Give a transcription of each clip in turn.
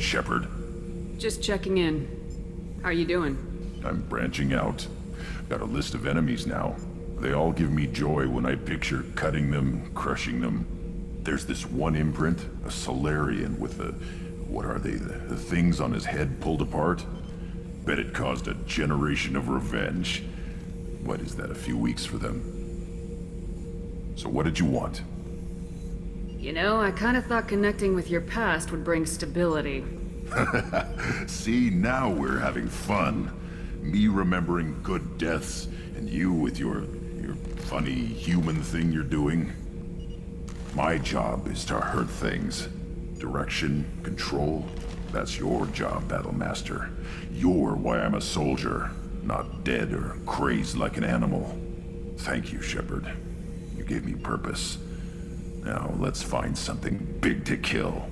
Shepard? Just checking in. How are you doing? I'm branching out. Got a list of enemies now. They all give me joy when I picture cutting them, crushing them. There's this one imprint, a Solarian with the... what are they? The things on his head pulled apart? Bet it caused a generation of revenge. What is that, a few weeks for them? So what did you want? You know, I kind of thought connecting with your past would bring stability. See, now we're having fun. Me remembering good deaths, and you with your funny human thing you're doing. My job is to hurt things. Direction, control, that's your job, Battlemaster. You're why I'm a soldier, not dead or crazed like an animal. Thank you, Shepard. You gave me purpose. Now let's find something big to kill.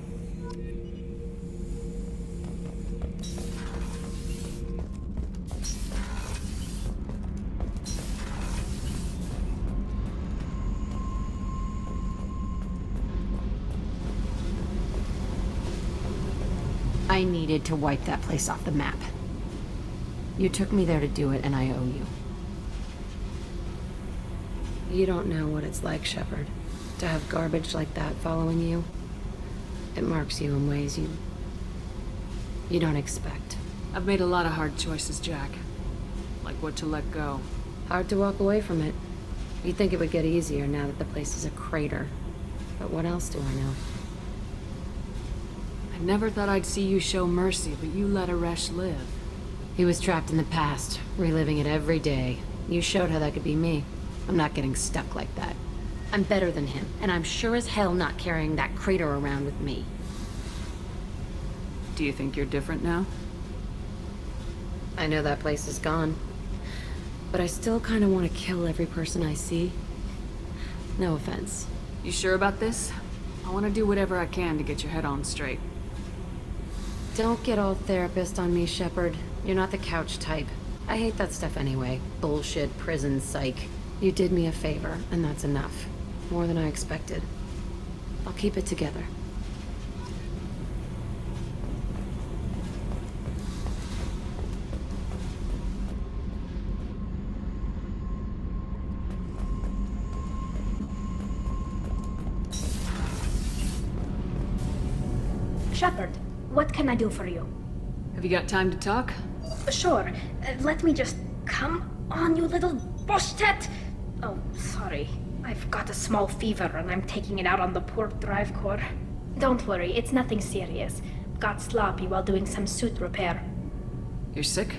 I needed to wipe that place off the map. You took me there to do it, and I owe you. You don't know what it's like, Shepard, to have garbage like that following you. It marks you in ways you don't expect. I've made a lot of hard choices, Jack. Like what to let go. Hard to walk away from it. You'd think it would get easier now that the place is a crater. But what else do I know? I never thought I'd see you show mercy, but you let Aresh live. He was trapped in the past, reliving it every day. You showed how that could be me. I'm not getting stuck like that. I'm better than him, and I'm sure as hell not carrying that crater around with me. Do you think you're different now? I know that place is gone. But I still kind of want to kill every person I see. No offense. You sure about this? I want to do whatever I can to get your head on straight. Don't get all therapist on me, Shepard. You're not the couch type. I hate that stuff anyway. Bullshit, prison, psych. You did me a favor, and that's enough. More than I expected. I'll keep it together. Shepard, what can I do for you? Have you got time to talk? Sure. Let me just... Come on, you little bush-tat! Oh, sorry. I've got a small fever and I'm taking it out on the poor drive core. Don't worry, it's nothing serious. Got sloppy while doing some suit repair. You're sick?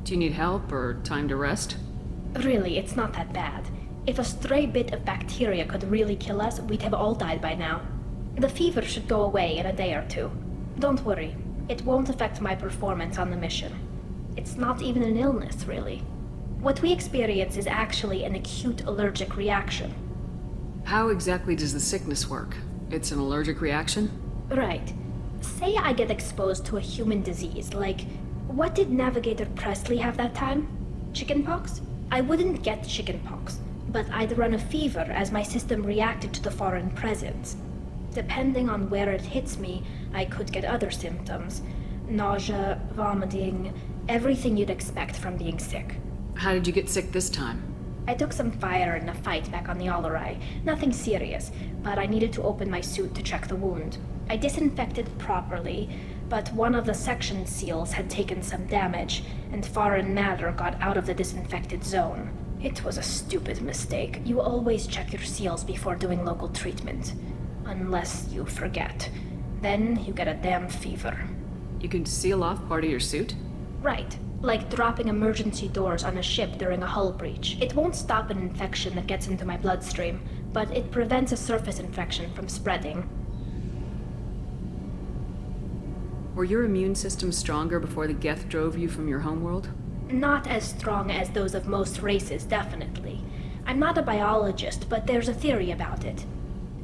Do you need help or time to rest? Really, it's not that bad. If a stray bit of bacteria could really kill us, we'd have all died by now. The fever should go away in a day or two. Don't worry, it won't affect my performance on the mission. It's not even an illness, really. What we experience is actually an acute allergic reaction. How exactly does the sickness work? It's an allergic reaction? Right. Say I get exposed to a human disease, like... What did Navigator Presley have that time? Chickenpox? I wouldn't get chickenpox, but I'd run a fever as my system reacted to the foreign presence. Depending on where it hits me, I could get other symptoms. Nausea, vomiting, everything you'd expect from being sick. How did you get sick this time? I took some fire in a fight back on the Allerai. Nothing serious, but I needed to open my suit to check the wound. I disinfected properly, but one of the section seals had taken some damage, and foreign matter got out of the disinfected zone. It was a stupid mistake. You always check your seals before doing local treatment. Unless you forget. Then you get a damn fever. You can seal off part of your suit? Right. Like dropping emergency doors on a ship during a hull breach. It won't stop an infection that gets into my bloodstream, but it prevents a surface infection from spreading. Were your immune system stronger before the Geth drove you from your homeworld? Not as strong as those of most races, definitely. I'm not a biologist, but there's a theory about it.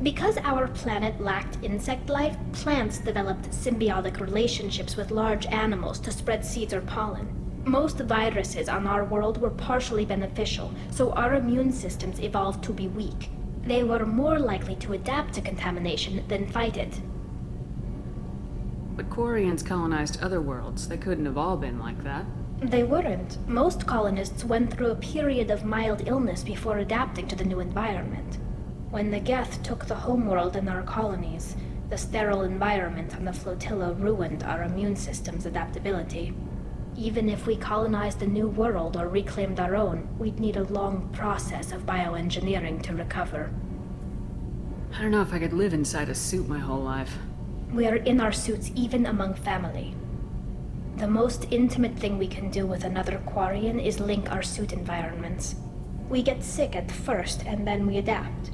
Because our planet lacked insect life, plants developed symbiotic relationships with large animals to spread seeds or pollen. Most viruses on our world were partially beneficial, so our immune systems evolved to be weak. They were more likely to adapt to contamination than fight it. But Quarians colonized other worlds. They couldn't have all been like that. They weren't. Most colonists went through a period of mild illness before adapting to the new environment. When the Geth took the homeworld in our colonies, the sterile environment on the flotilla ruined our immune system's adaptability. Even if we colonized a new world or reclaimed our own, we'd need a long process of bioengineering to recover. I don't know if I could live inside a suit my whole life. We are in our suits even among family. The most intimate thing we can do with another Quarian is link our suit environments. We get sick at first and then we adapt.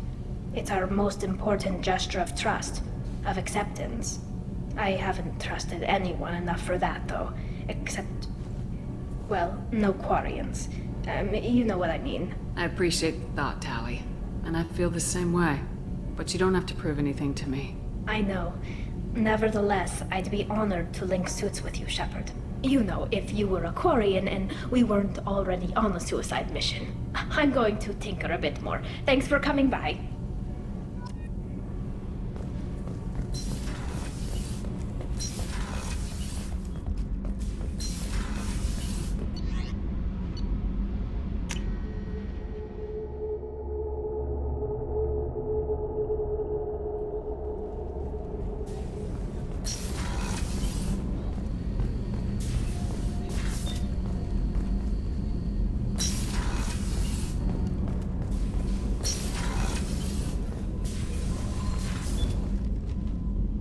It's our most important gesture of trust, of acceptance. I haven't trusted anyone enough for that though, except, well, no Quarians. You know what I mean. I appreciate the thought, Tally. And I feel the same way. But you don't have to prove anything to me. I know. Nevertheless, I'd be honored to link suits with you, Shepard. You know, if you were a Quarian and we weren't already on a suicide mission. I'm going to tinker a bit more. Thanks for coming by.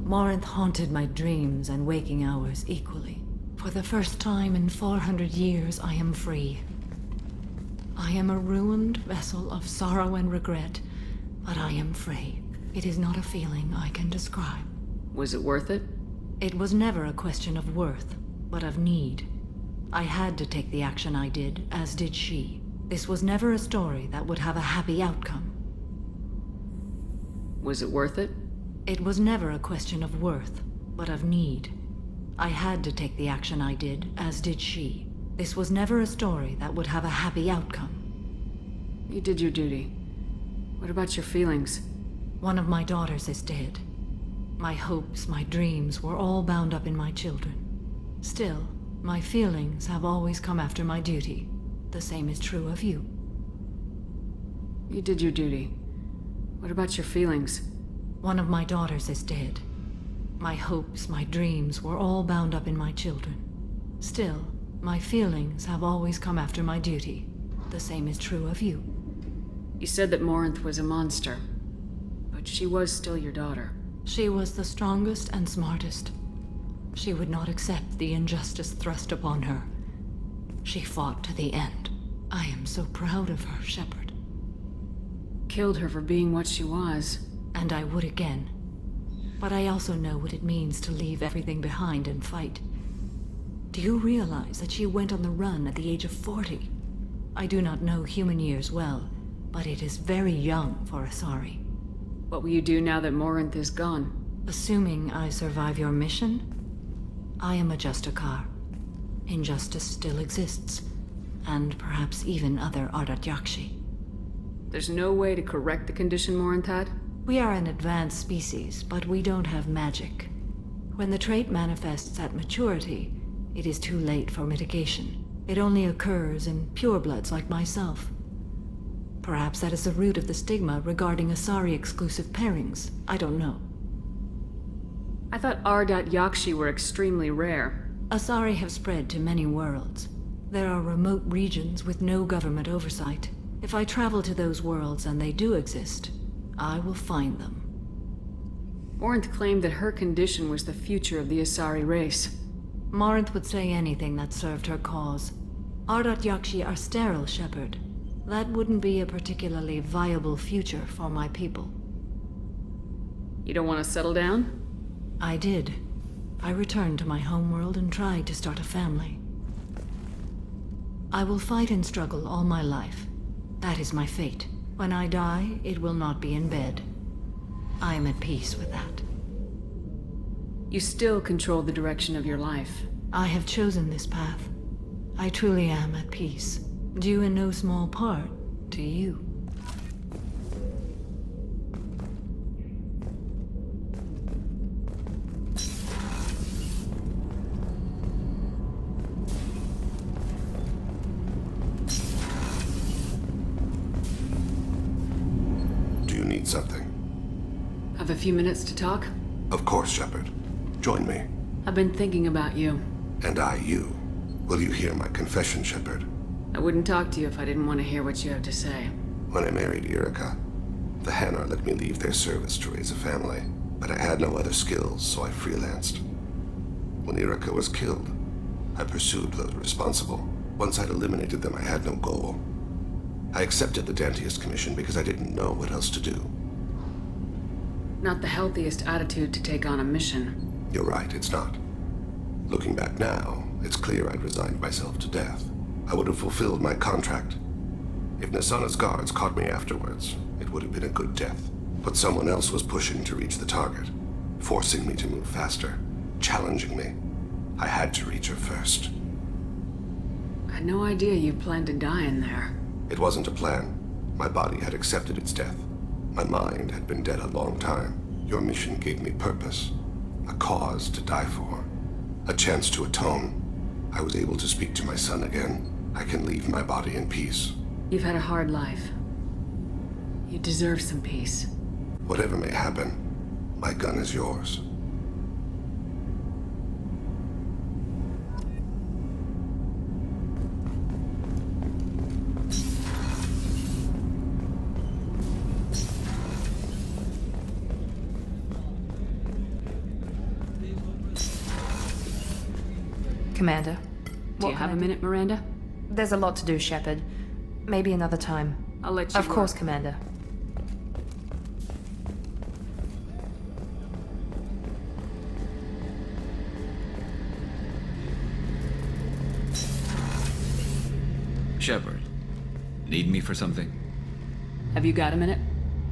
Morinth haunted my dreams and waking hours equally. For the first time in 400 years, I am free. I am a ruined vessel of sorrow and regret, but I am free. It is not a feeling I can describe. Was it worth it? It was never a question of worth, but of need. I had to take the action I did, as did she. This was never a story that would have a happy outcome. Was it worth it? It was never a question of worth, but of need. I had to take the action I did, as did she. This was never a story that would have a happy outcome. You did your duty. What about your feelings? One of my daughters is dead. My hopes, my dreams were all bound up in my children. Still, my feelings have always come after my duty. The same is true of you. You did your duty. What about your feelings? One of my daughters is dead. My hopes, my dreams were all bound up in my children. Still, my feelings have always come after my duty. The same is true of you. You said that Morinth was a monster, but she was still your daughter. She was the strongest and smartest. She would not accept the injustice thrust upon her. She fought to the end. I am so proud of her, Shepard. Killed her for being what she was. And I would again. But I also know what it means to leave everything behind and fight. Do you realize that she went on the run at the age of 40? I do not know human years well, but it is very young for Asari. What will you do now that Morinth is gone? Assuming I survive your mission, I am a Justicar. Injustice still exists, and perhaps even other Ardat Yakshi. There's no way to correct the condition Morinth had? We are an advanced species, but we don't have magic. When the trait manifests at maturity, it is too late for mitigation. It only occurs in purebloods like myself. Perhaps that is the root of the stigma regarding Asari-exclusive pairings. I don't know. I thought Ardat Yakshi were extremely rare. Asari have spread to many worlds. There are remote regions with no government oversight. If I travel to those worlds and they do exist, I will find them. Morinth claimed that her condition was the future of the Asari race. Morinth would say anything that served her cause. Ardat Yakshi are sterile, Shepard. That wouldn't be a particularly viable future for my people. You don't want to settle down? I did. I returned to my homeworld and tried to start a family. I will fight and struggle all my life. That is my fate. When I die, it will not be in bed. I am at peace with that. You still control the direction of your life. I have chosen this path. I truly am at peace, due in no small part to you. something. Have a few minutes to talk? Of course, Shepard. Join me. I've been thinking about you. And I, you. Will you hear my confession, Shepard? I wouldn't talk to you if I didn't want to hear what you have to say. When I married Erica, the Hanar let me leave their service to raise a family, but I had no other skills, so I freelanced. When Erica was killed, I pursued those responsible. Once I'd eliminated them, I had no goal. I accepted the Dantius Commission because I didn't know what else to do. Not the healthiest attitude to take on a mission. You're right, it's not. Looking back now, it's clear I'd resigned myself to death. I would have fulfilled my contract. If Nasana's guards caught me afterwards, it would have been a good death. But someone else was pushing to reach the target, forcing me to move faster, challenging me. I had to reach her first. I had no idea you planned to die in there. It wasn't a plan. My body had accepted its death. My mind had been dead a long time. Your mission gave me purpose, a cause to die for, a chance to atone. I was able to speak to my son again. I can leave my body in peace. You've had a hard life. You deserve some peace. Whatever may happen, my gun is yours. Commander. Do you have a minute, Miranda? There's a lot to do, Shepard. Maybe another time. I'll let you Of course, work. Commander. Shepard, need me for something? Have you got a minute?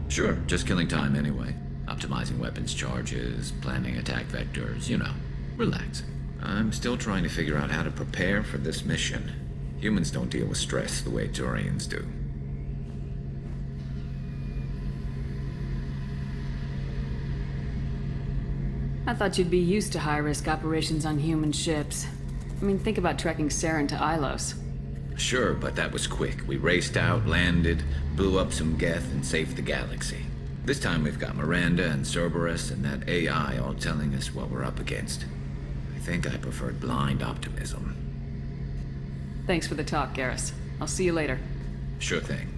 Sure, just killing time anyway. Optimizing weapons charges, planning attack vectors, you know. Relax. I'm still trying to figure out how to prepare for this mission. Humans don't deal with stress the way Turians do. I thought you'd be used to high-risk operations on human ships. I mean, think about trekking Saren to Ilos. Sure, but that was quick. We raced out, landed, blew up some Geth, and saved the galaxy. This time we've got Miranda and Cerberus and that AI all telling us what we're up against. I think I preferred blind optimism. Thanks for the talk, Garrus. I'll see you later. Sure thing.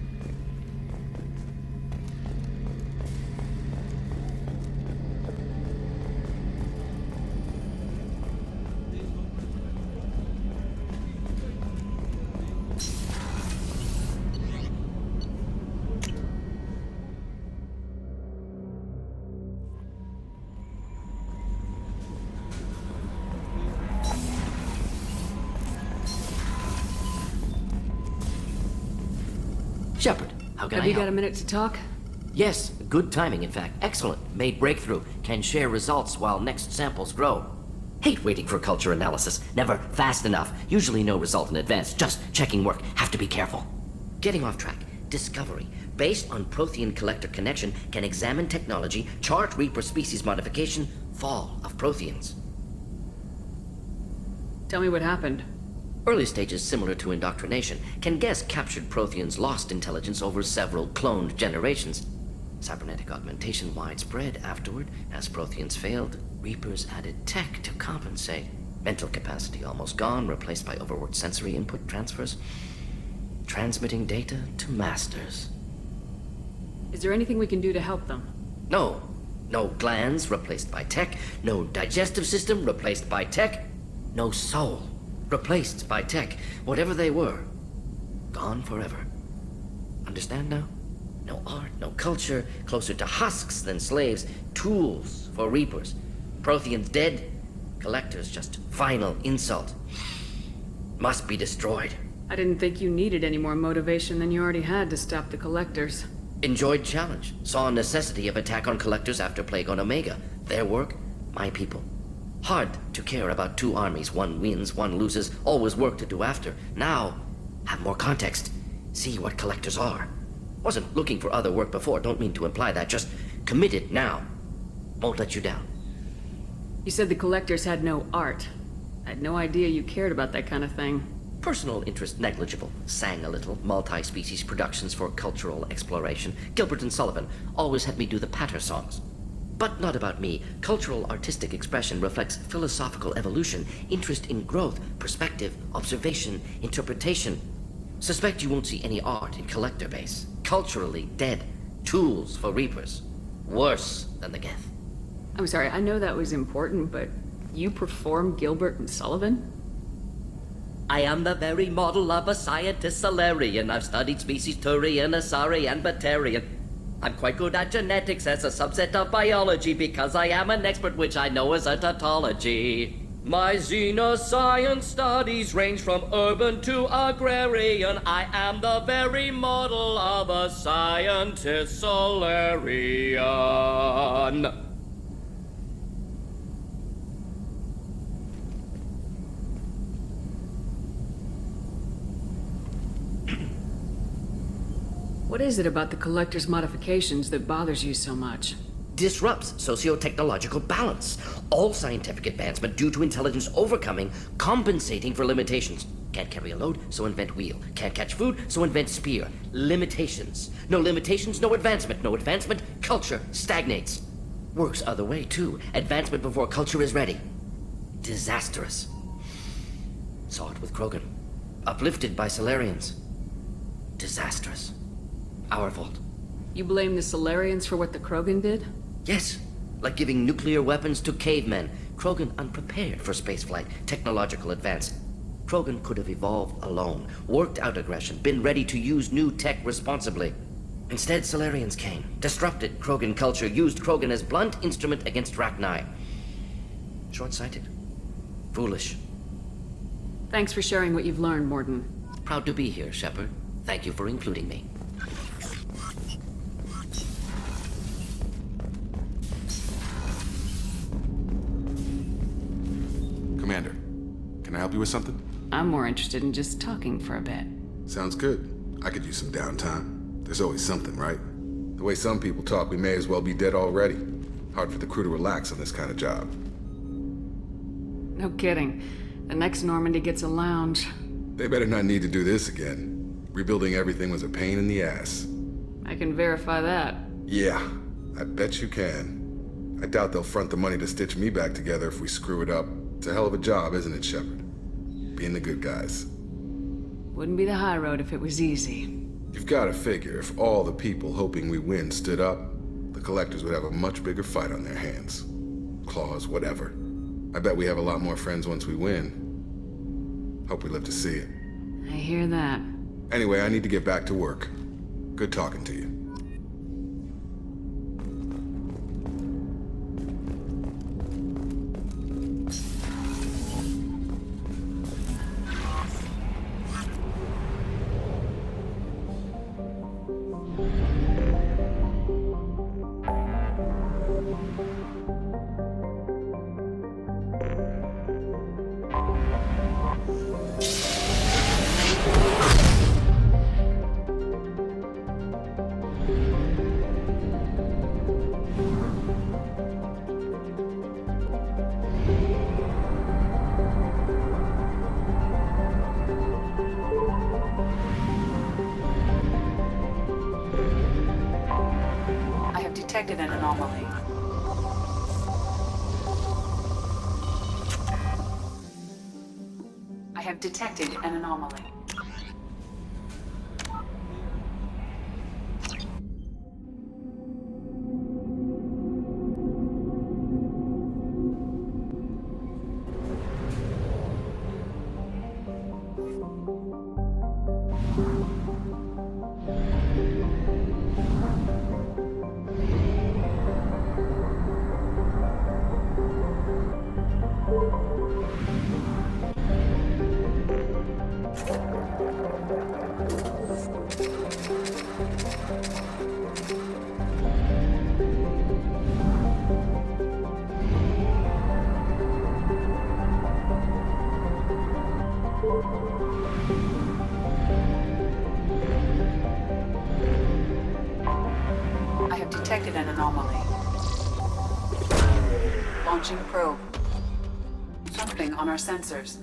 Shepard, how can I Have you help? got a minute to talk? Yes, good timing, in fact. Excellent. Made breakthrough. Can share results while next samples grow. Hate waiting for culture analysis. Never fast enough. Usually no result in advance. Just checking work. Have to be careful. Getting off track. Discovery. Based on Prothean collector connection, can examine technology, chart Reaper species modification, fall of Protheans. Tell me what happened. Early stages similar to indoctrination. Can guess captured Protheans lost intelligence over several cloned generations. Cybernetic augmentation widespread afterward. As Protheans failed, Reapers added tech to compensate. Mental capacity almost gone, replaced by overworked sensory input transfers. Transmitting data to masters. Is there anything we can do to help them? No. No glands replaced by tech. No digestive system replaced by tech. No soul replaced by tech. Whatever they were, gone forever. Understand now? No art, no culture, closer to husks than slaves. Tools for Reapers. Protheans dead. Collectors just final insult. Must be destroyed. I didn't think you needed any more motivation than you already had to stop the Collectors. Enjoyed challenge. Saw necessity of attack on Collectors after Plague on Omega. Their work, my people. Hard to care about two armies. One wins, one loses. Always work to do after. Now, have more context. See what Collectors are. Wasn't looking for other work before. Don't mean to imply that. Just committed now. Won't let you down. You said the Collectors had no art. I had no idea you cared about that kind of thing. Personal interest negligible. Sang a little. Multi-species productions for cultural exploration. Gilbert and Sullivan always had me do the patter songs. But not about me. Cultural artistic expression reflects philosophical evolution, interest in growth, perspective, observation, interpretation. Suspect you won't see any art in collector base. Culturally dead. Tools for reapers. Worse than the Geth. I'm sorry, I know that was important, but you perform Gilbert and Sullivan? I am the very model of a scientist Solarian. I've studied species Turian, Asari, and Batarian. I'm quite good at genetics as a subset of biology because I am an expert, which I know is a tautology. My xenoscience studies range from urban to agrarian. I am the very model of a scientist Solarian. What is it about the Collector's modifications that bothers you so much? Disrupts socio-technological balance. All scientific advancement due to intelligence overcoming, compensating for limitations. Can't carry a load, so invent wheel. Can't catch food, so invent spear. Limitations. No limitations, no advancement. No advancement, culture stagnates. Works other way, too. Advancement before culture is ready. Disastrous. Saw it with Krogan. Uplifted by Solarians. Disastrous. Our fault. You blame the Solarians for what the Krogan did? Yes, like giving nuclear weapons to cavemen. Krogan unprepared for spaceflight, technological advance. Krogan could have evolved alone, worked out aggression, been ready to use new tech responsibly. Instead, Solarians came, disrupted Krogan culture, used Krogan as blunt instrument against Rachni. Short-sighted. Foolish. Thanks for sharing what you've learned, Morden. Proud to be here, Shepard. Thank you for including me. Commander, can I help you with something? I'm more interested in just talking for a bit. Sounds good. I could use some downtime. There's always something, right? The way some people talk, we may as well be dead already. Hard for the crew to relax on this kind of job. No kidding. The next Normandy gets a lounge. They better not need to do this again. Rebuilding everything was a pain in the ass. I can verify that. Yeah, I bet you can. I doubt they'll front the money to stitch me back together if we screw it up. It's a hell of a job, isn't it, Shepard? Being the good guys. Wouldn't be the high road if it was easy. You've got to figure if all the people hoping we win stood up, the Collectors would have a much bigger fight on their hands. Claws, whatever. I bet we have a lot more friends once we win. Hope we live to see it. I hear that. Anyway, I need to get back to work. Good talking to you. Detected an anomaly. I have detected an anomaly. I have detected an anomaly. Launching probe. Something on our sensors.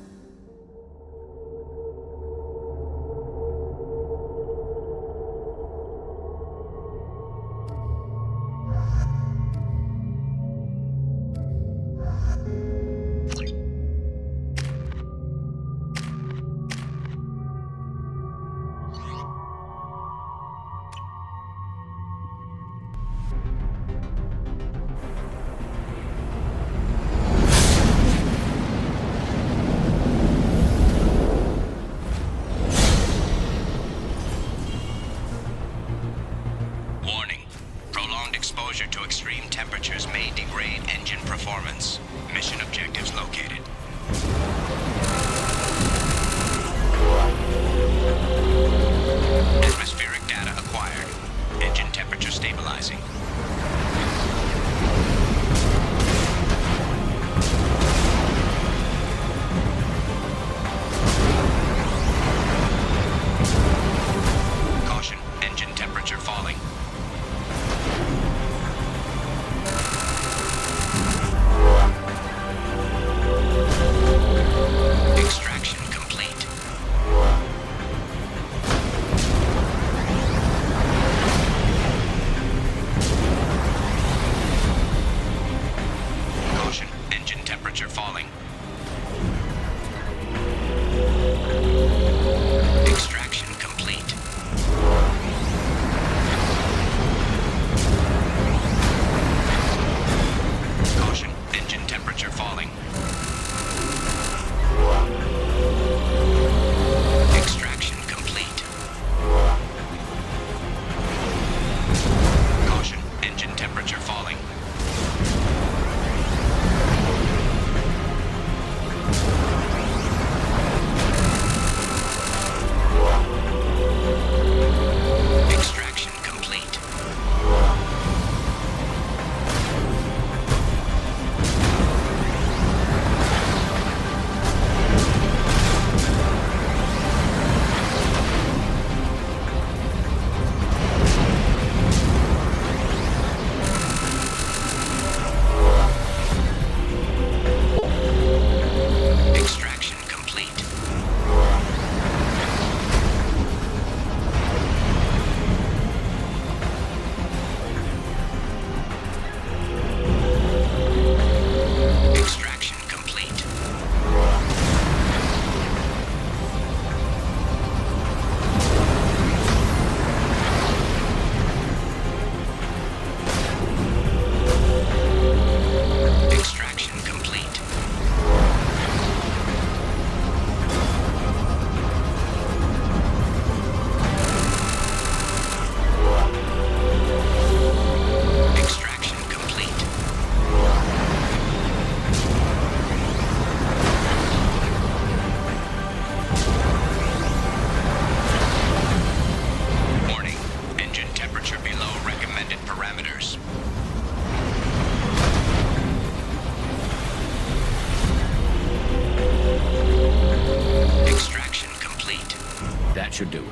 That should do it.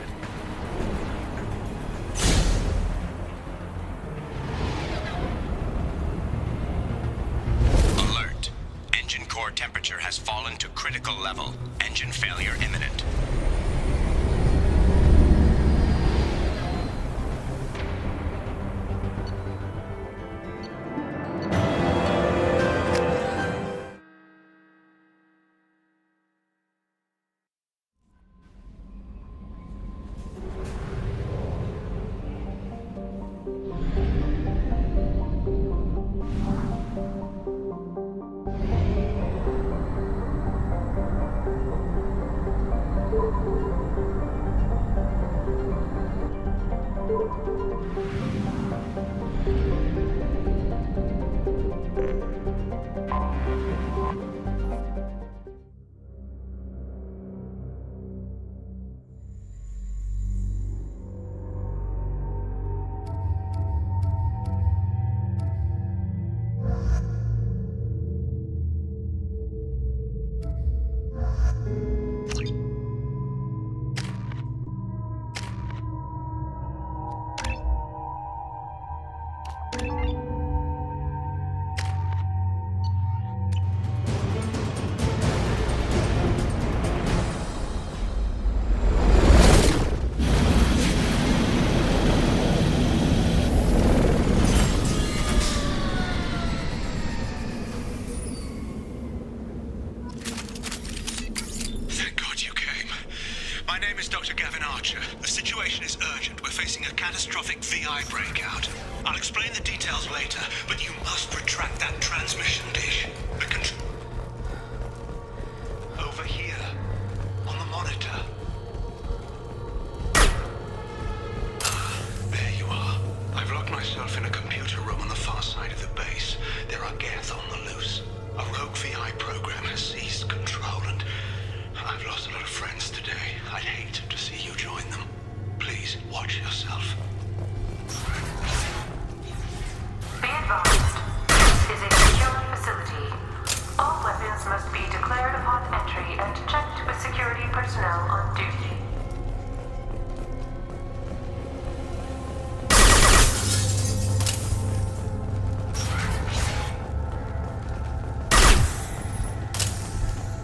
Alert. Engine core temperature has fallen to critical level. Engine failure imminent. Catastrophic VI breakout. I'll explain the details later, but you must retract that transmission dish. The control... Over here, on the monitor. There you are. I've locked myself in a computer room on the far side of the base. There are Geth on the loose. A rogue VI program has seized control, and I've lost a lot of friends today. I'd hate to see you join them. Please, watch yourself. Be advised, this is a secure facility. All weapons must be declared upon entry and checked with security personnel on duty.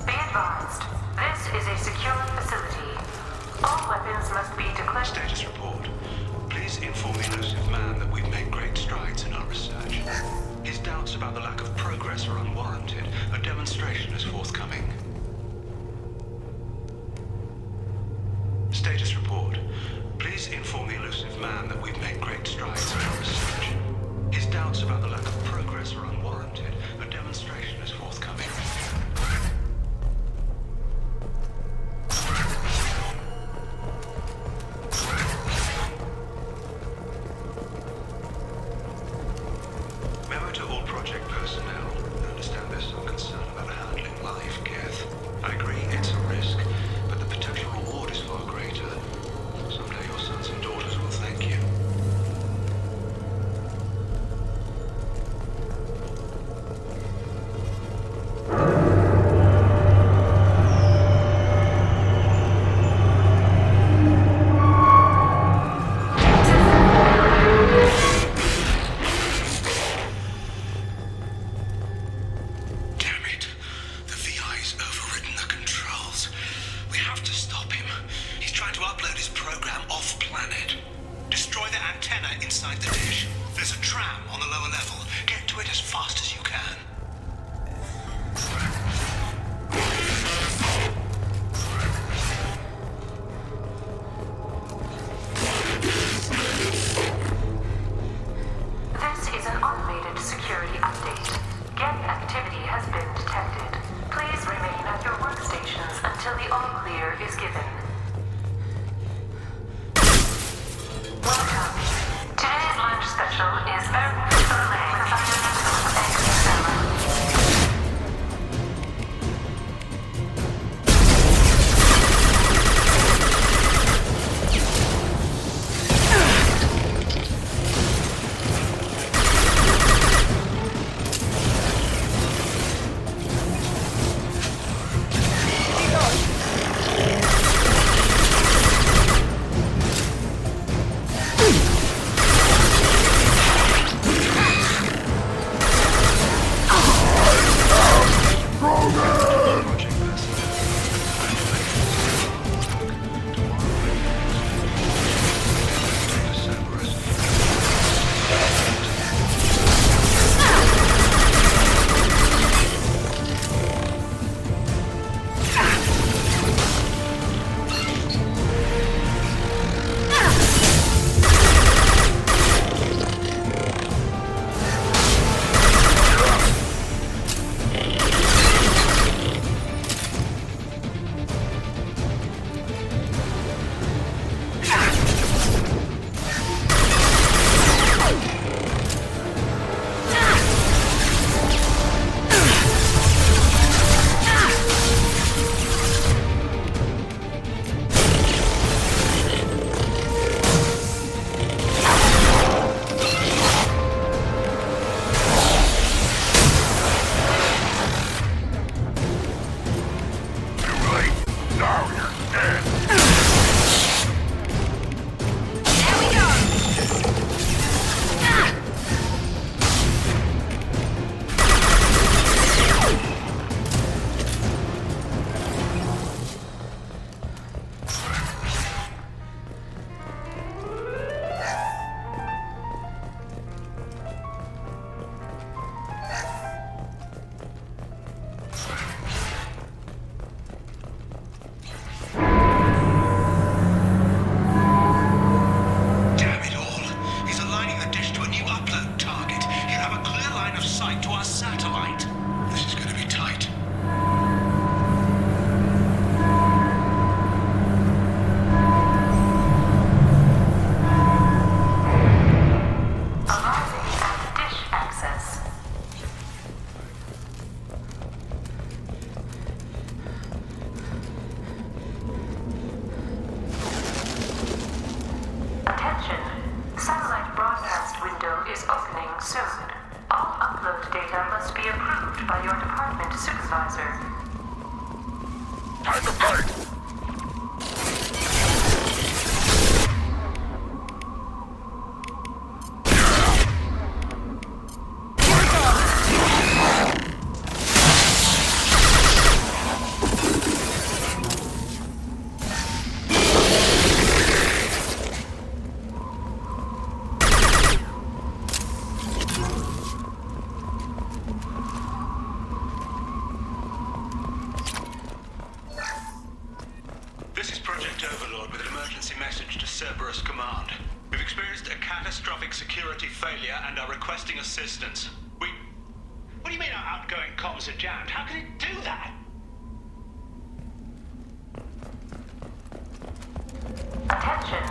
Be advised, this is a secure facility. All weapons must be declared... Status report. Please inform the elusive man that we've made great strides in our research. His doubts about the lack of progress are unwarranted. A demonstration is forthcoming. Status report. Please inform the elusive man that we've made great strides in our research. His doubts about the lack of progress are unwarranted. A demonstration is forthcoming. Memo to all project personnel. I understand there's some concern about handling live Geth. I agree, it's a risk, but the potential reward is far greater. Someday your sons and daughters will thank you. soon. All upload data must be approved by your department supervisor. Time to fight! This is Project Overlord with an emergency message to Cerberus Command. We've experienced a catastrophic security failure and are requesting assistance. What do you mean our outgoing comms are jammed? How can it do that? Attention.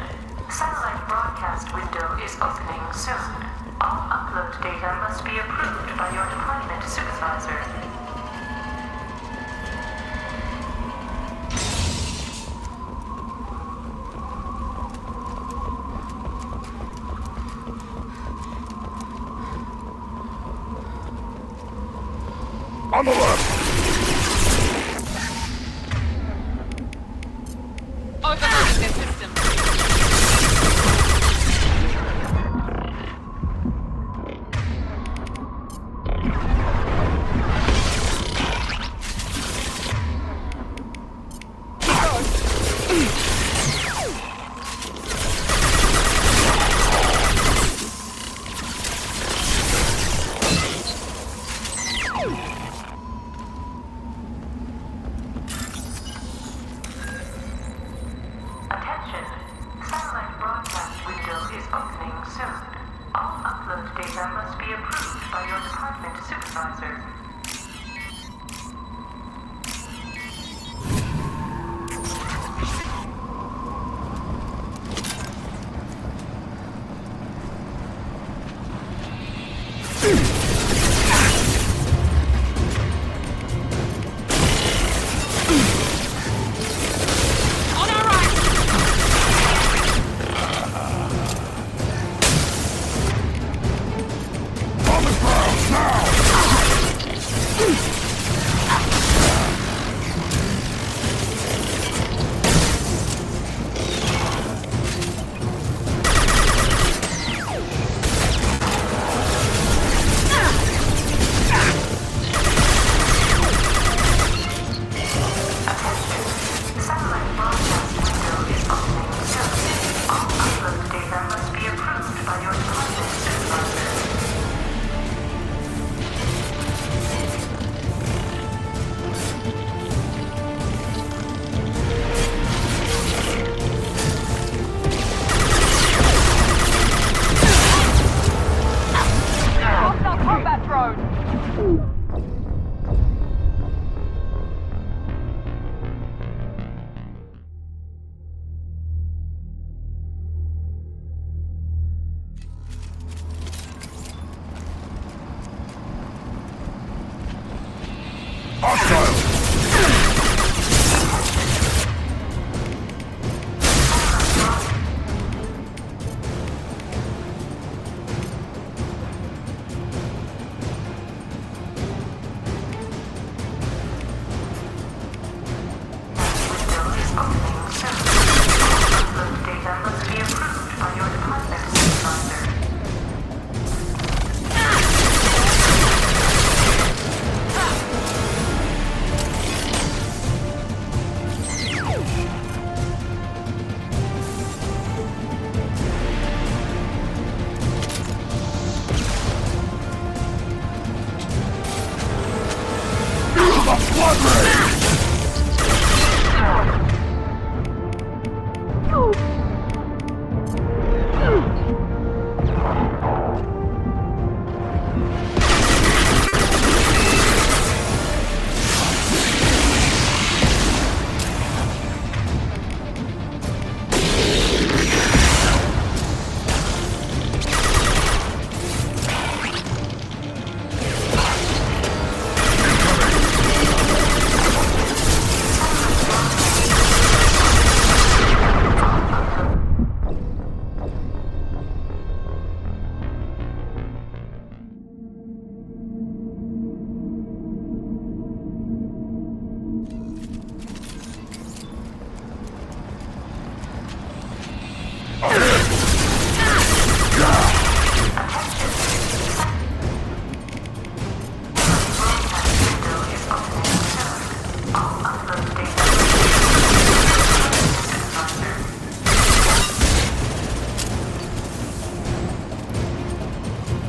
Satellite broadcast window is opening soon. All upload data must be approved by your department supervisor. On the left! Overloading the system. Attention. Satellite broadcast window is opening soon. All upload data must be approved by your department supervisor. On the ground now!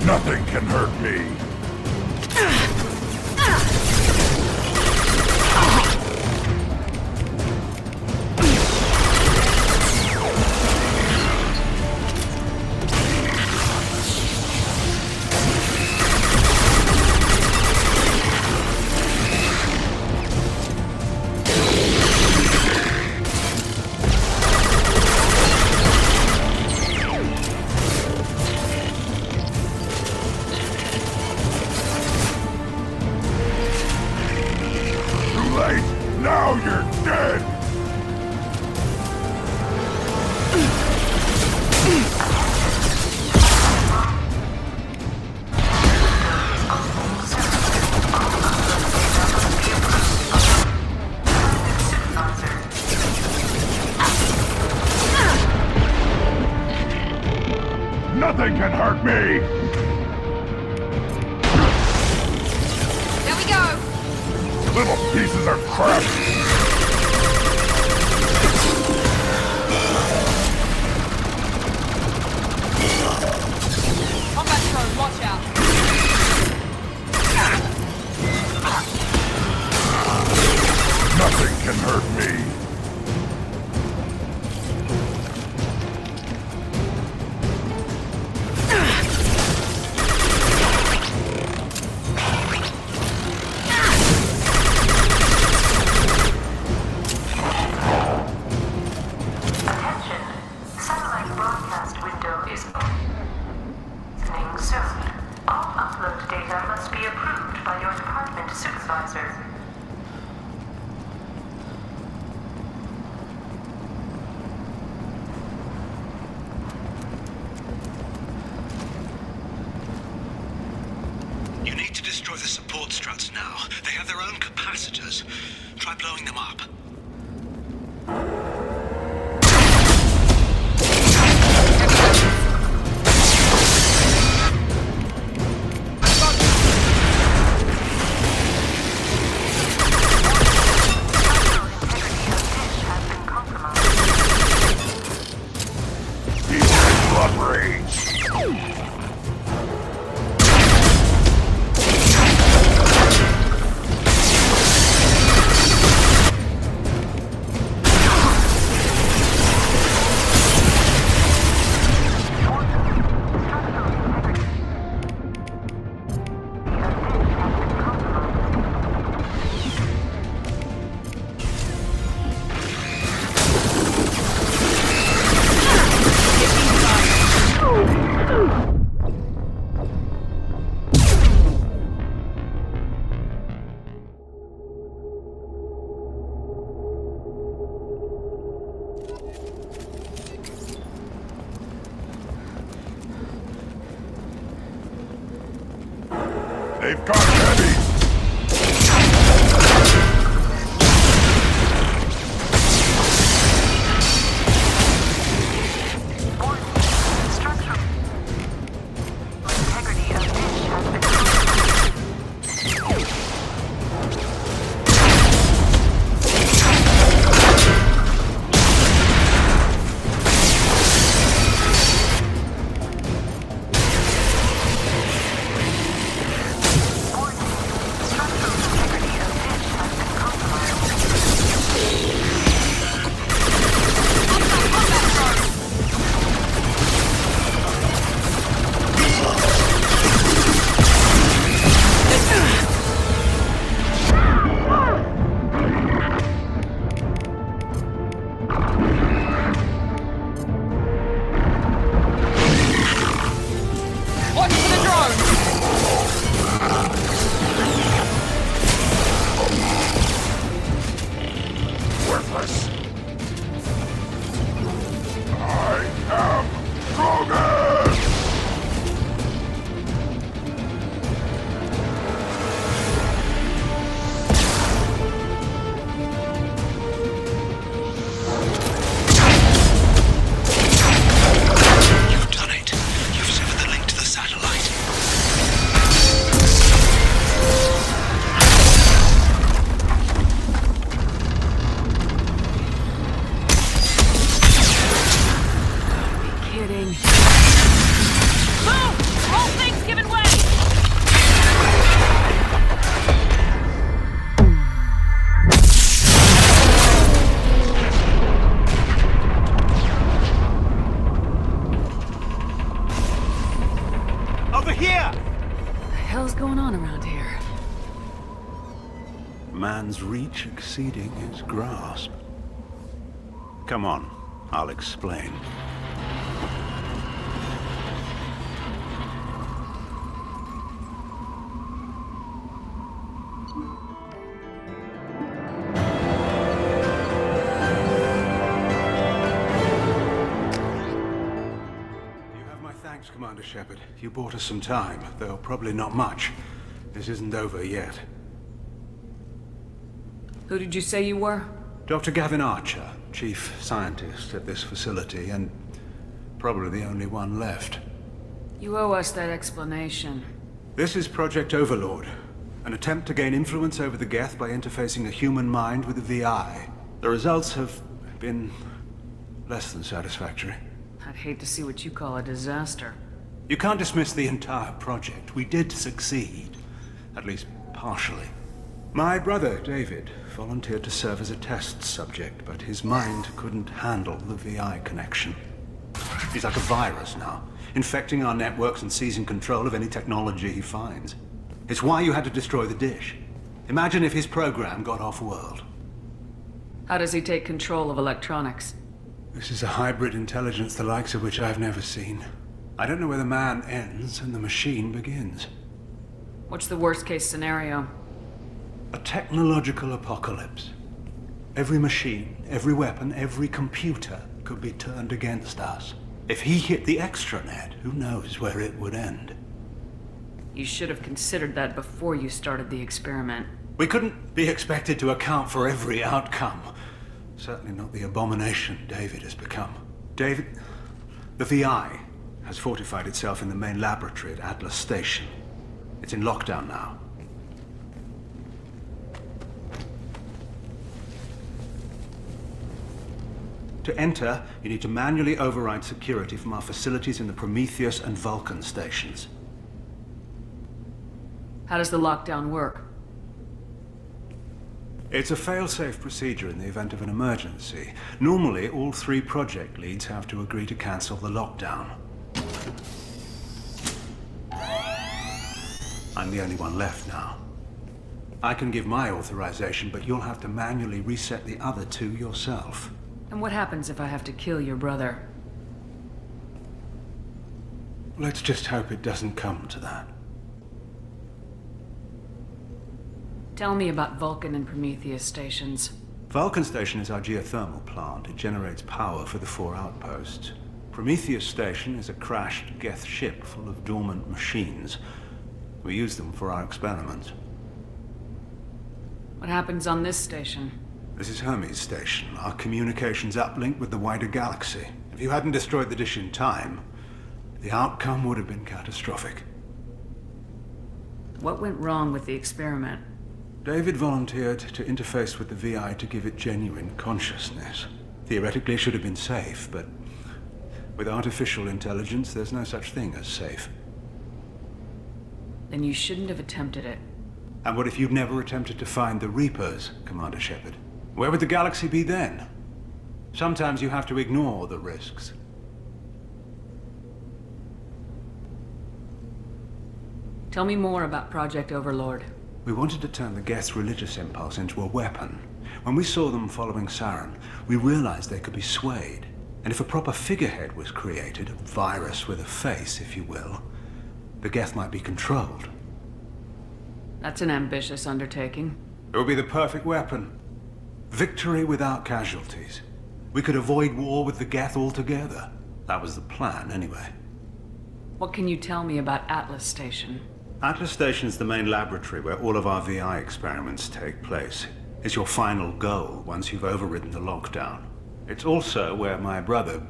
Nothing can hurt me. Now you're dead! Nothing can hurt me! There we go! Little pieces of crap! Combat drone, watch out! Nothing can hurt me! You need to destroy the support struts now. They have their own capacitors. Try blowing them up. They've got heavy! man's reach exceeding his grasp. Come on, I'll explain. Commander Shepard. You bought us some time, though probably not much. This isn't over yet. Who did you say you were? Dr. Gavin Archer, chief scientist at this facility, and probably the only one left. You owe us that explanation. This is Project Overlord, an attempt to gain influence over the Geth by interfacing a human mind with a VI. The results have been less than satisfactory. I'd hate to see what you call a disaster. You can't dismiss the entire project. We did succeed. At least partially. My brother, David, volunteered to serve as a test subject, but his mind couldn't handle the VI connection. He's like a virus now, infecting our networks and seizing control of any technology he finds. It's why you had to destroy the dish. Imagine if his program got off-world. How does he take control of electronics? This is a hybrid intelligence the likes of which I've never seen. I don't know where the man ends and the machine begins. What's the worst-case scenario? A technological apocalypse. Every machine, every weapon, every computer could be turned against us. If he hit the extranet, who knows where it would end? You should have considered that before you started the experiment. We couldn't be expected to account for every outcome. Certainly not the abomination David has become. David, the VI has fortified itself in the main laboratory at Atlas Station. It's in lockdown now. To enter, you need to manually override security from our facilities in the Prometheus and Vulcan stations. How does the lockdown work? It's a fail-safe procedure in the event of an emergency. Normally, all 3 project leads have to agree to cancel the lockdown. I'm the only one left now. I can give my authorization, but you'll have to manually reset the other 2 yourself. And what happens if I have to kill your brother? Let's just hope it doesn't come to that. Tell me about Vulcan and Prometheus stations. Vulcan Station is our geothermal plant. It generates power for the 4 outposts. Prometheus Station is a crashed Geth ship full of dormant machines. We use them for our experiments. What happens on this station? This is Hermes Station, our communications uplink with the wider galaxy. If you hadn't destroyed the dish in time, the outcome would have been catastrophic. What went wrong with the experiment? David volunteered to interface with the VI to give it genuine consciousness. Theoretically, it should have been safe, but with artificial intelligence, there's no such thing as safe. Then you shouldn't have attempted it. And what if you'd never attempted to find the Reapers, Commander Shepard? Where would the galaxy be then? Sometimes you have to ignore the risks. Tell me more about Project Overlord. We wanted to turn the Geth's religious impulse into a weapon. When we saw them following Saren, we realized they could be swayed. And if a proper figurehead was created, a virus with a face, if you will, the Geth might be controlled. That's an ambitious undertaking. It would be the perfect weapon. Victory without casualties. We could avoid war with the Geth altogether. That was the plan, anyway. What can you tell me about Atlas Station? Atlas Station is the main laboratory where all of our VI experiments take place. It's your final goal once you've overridden the lockdown. It's also where my brother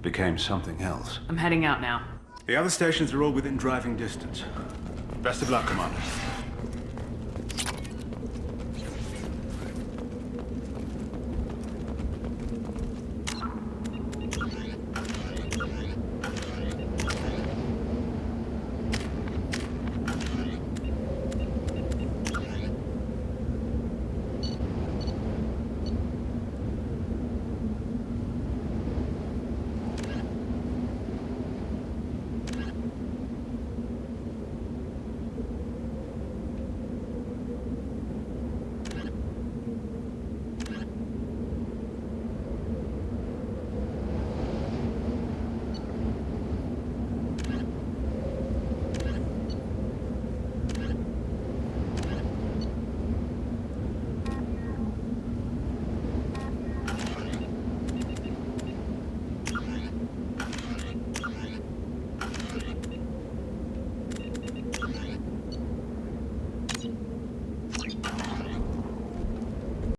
became something else. I'm heading out now. The other stations are all within driving distance. Best of luck, Commander.